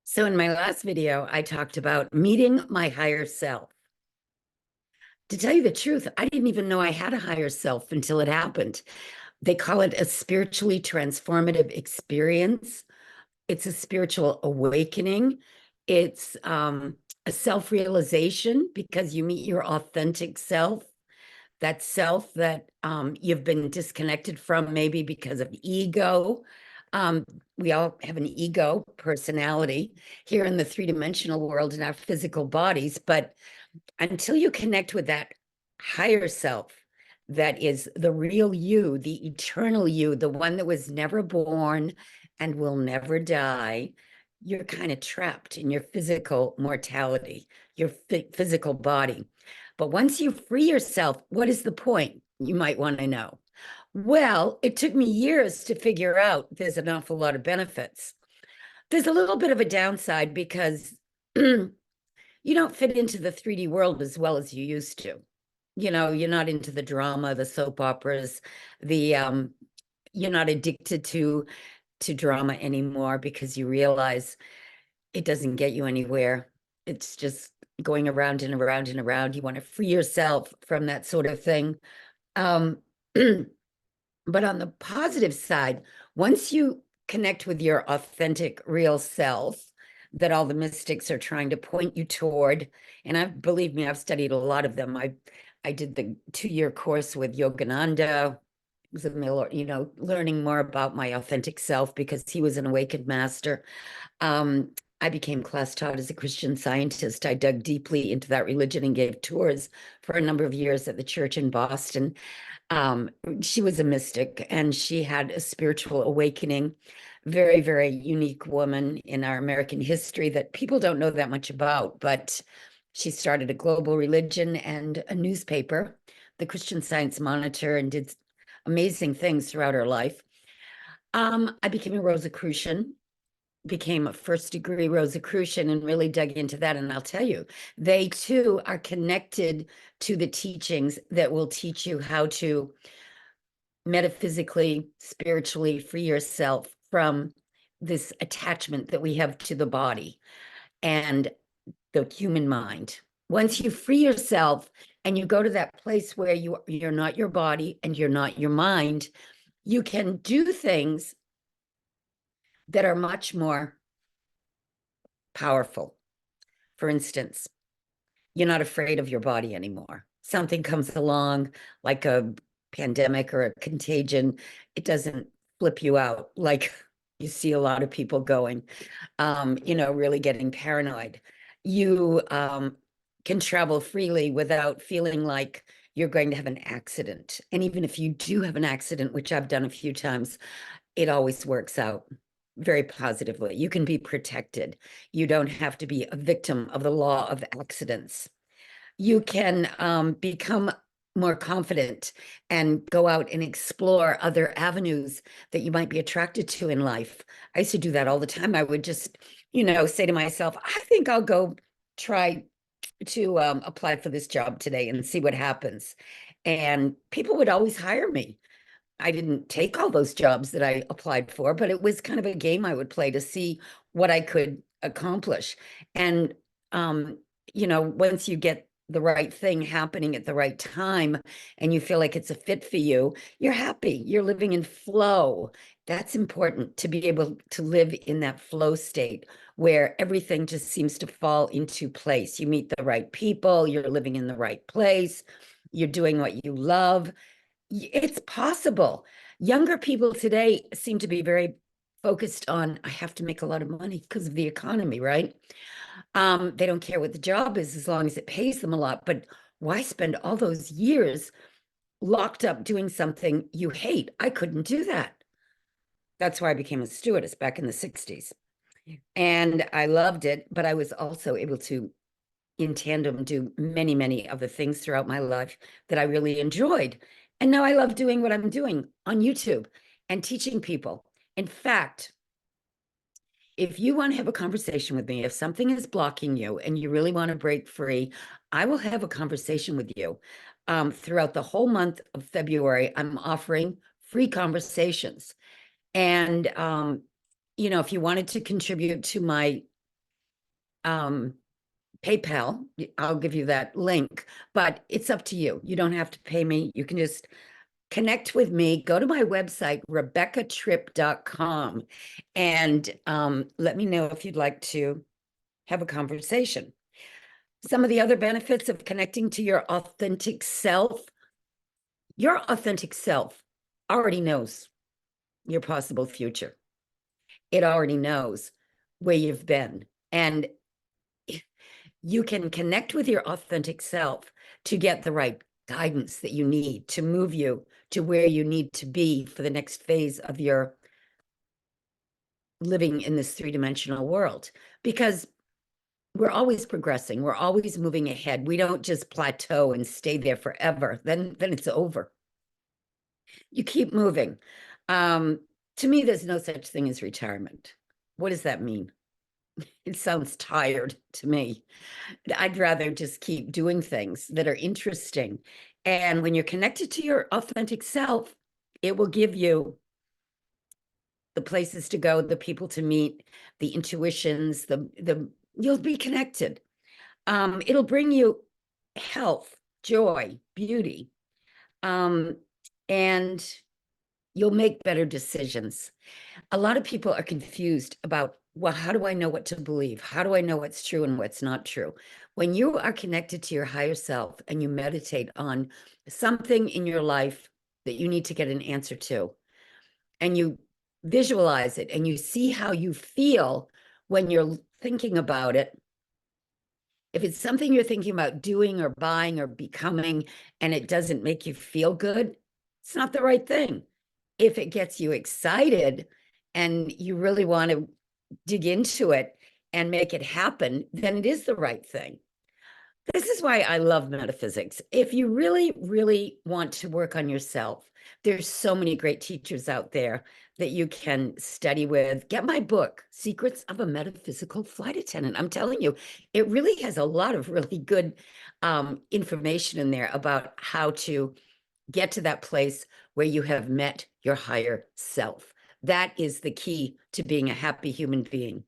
So in my last video, I talked about meeting my higher self. To tell you the truth, I didn't even know I had a higher self until it happened. They call it a spiritually transformative experience. It's a spiritual awakening. It's a self-realization because you meet your authentic self, that self that you've been disconnected from, maybe because of ego. Um, we all have an ego personality here in the three-dimensional world in our physical bodies, but until you connect with that higher self, that is the real you, the eternal you, the one that was never born and will never die, you're kind of trapped in your physical mortality, your physical body. But once you free yourself, what is the point? You might want to know. Well, it took me years to figure out there's an awful lot of benefits. There's a little bit of a downside because you don't fit into the 3D world as well as you used to. You know, you're not into the drama, the soap operas, the you're not addicted to drama anymore because you realize it doesn't get you anywhere. It's just going around and around and around. You want to free yourself from that sort of thing. Um, but on the positive side, once you connect with your authentic, real self, that all the mystics are trying to point you toward, and I believe me, I've studied a lot of them. I did the 2-year course with Yogananda. It was learning more about my authentic self because he was an awakened master. I became class taught as a Christian Scientist. I dug deeply into that religion and gave tours for a number of years at the church in Boston. Um, she was a mystic and she had a spiritual awakening. Very, very unique woman in our American history that people don't know that much about, but she started a global religion and a newspaper, the Christian Science Monitor, and did amazing things throughout her life. I became a Rosicrucian, became a first-degree Rosicrucian, and really dug into that. And I'll tell you, they too are connected to the teachings that will teach you how to metaphysically, spiritually free yourself from this attachment that we have to the body and the human mind. Once you free yourself and you go to that place where you're not your body and you're not your mind, you can do things that are much more powerful. For instance, you're not afraid of your body anymore. Something comes along like a pandemic or a contagion, it doesn't flip you out like you see a lot of people going, really getting paranoid. You can travel freely without feeling like you're going to have an accident. And even if you do have an accident, which I've done a few times, it always works out very positively. You can be protected. You don't have to be a victim of the law of accidents. You can become more confident and go out and explore other avenues that you might be attracted to in life. I used to do that all the time. I would just, say to myself, I think I'll go try to apply for this job today and see what happens. And people would always hire me. I didn't take all those jobs that I applied for, but it was kind of a game I would play to see what I could accomplish. And, once you get the right thing happening at the right time and you feel like it's a fit for you, you're happy, you're living in flow. That's important to be able to live in that flow state where everything just seems to fall into place. You meet the right people, you're living in the right place, you're doing what you love. It's possible. Younger people today seem to be very focused on, I have to make a lot of money because of the economy, right? They don't care what the job is as long as it pays them a lot. But why spend all those years locked up doing something you hate? I couldn't do that. That's why I became a stewardess back in the 60s. And I loved it, but I was also able to, in tandem, do many, many of the things throughout my life that I really enjoyed. And now I love doing what I'm doing on YouTube and teaching people. In fact, if you want to have a conversation with me, if something is blocking you and you really want to break free, I will have a conversation with you. Throughout the whole month of February, I'm offering free conversations. And, if you wanted to contribute to my PayPal. I'll give you that link, but it's up to you. You don't have to pay me. You can just connect with me. Go to my website, rebeccatripp.com, and let me know if you'd like to have a conversation. Some of the other benefits of connecting to your authentic self already knows your possible future. It already knows where you've been. And you can connect with your authentic self to get the right guidance that you need to move you to where you need to be for the next phase of your living in this three-dimensional world. Because we're always progressing. We're always moving ahead. We don't just plateau and stay there forever. Then it's over. You keep moving. To me, there's no such thing as retirement. What does that mean? It sounds tired to me. I'd rather just keep doing things that are interesting. And when you're connected to your authentic self, it will give you the places to go, the people to meet, the intuitions, you'll be connected. It'll bring you health, joy, beauty, and you'll make better decisions. A lot of people are confused about, well, how do I know what to believe? How do I know what's true and what's not true? When you are connected to your higher self and you meditate on something in your life that you need to get an answer to, and you visualize it and you see how you feel when you're thinking about it, if it's something you're thinking about doing or buying or becoming and it doesn't make you feel good, it's not the right thing. If it gets you excited and you really want to dig into it and make it happen, then it is the right thing. This is why I love metaphysics. If you really, really want to work on yourself, there's so many great teachers out there that you can study with. Get my book, Secrets of a Metaphysical Flight Attendant. I'm telling you, it really has a lot of really good information in there about how to get to that place where you have met your higher self. That is the key to being a happy human being.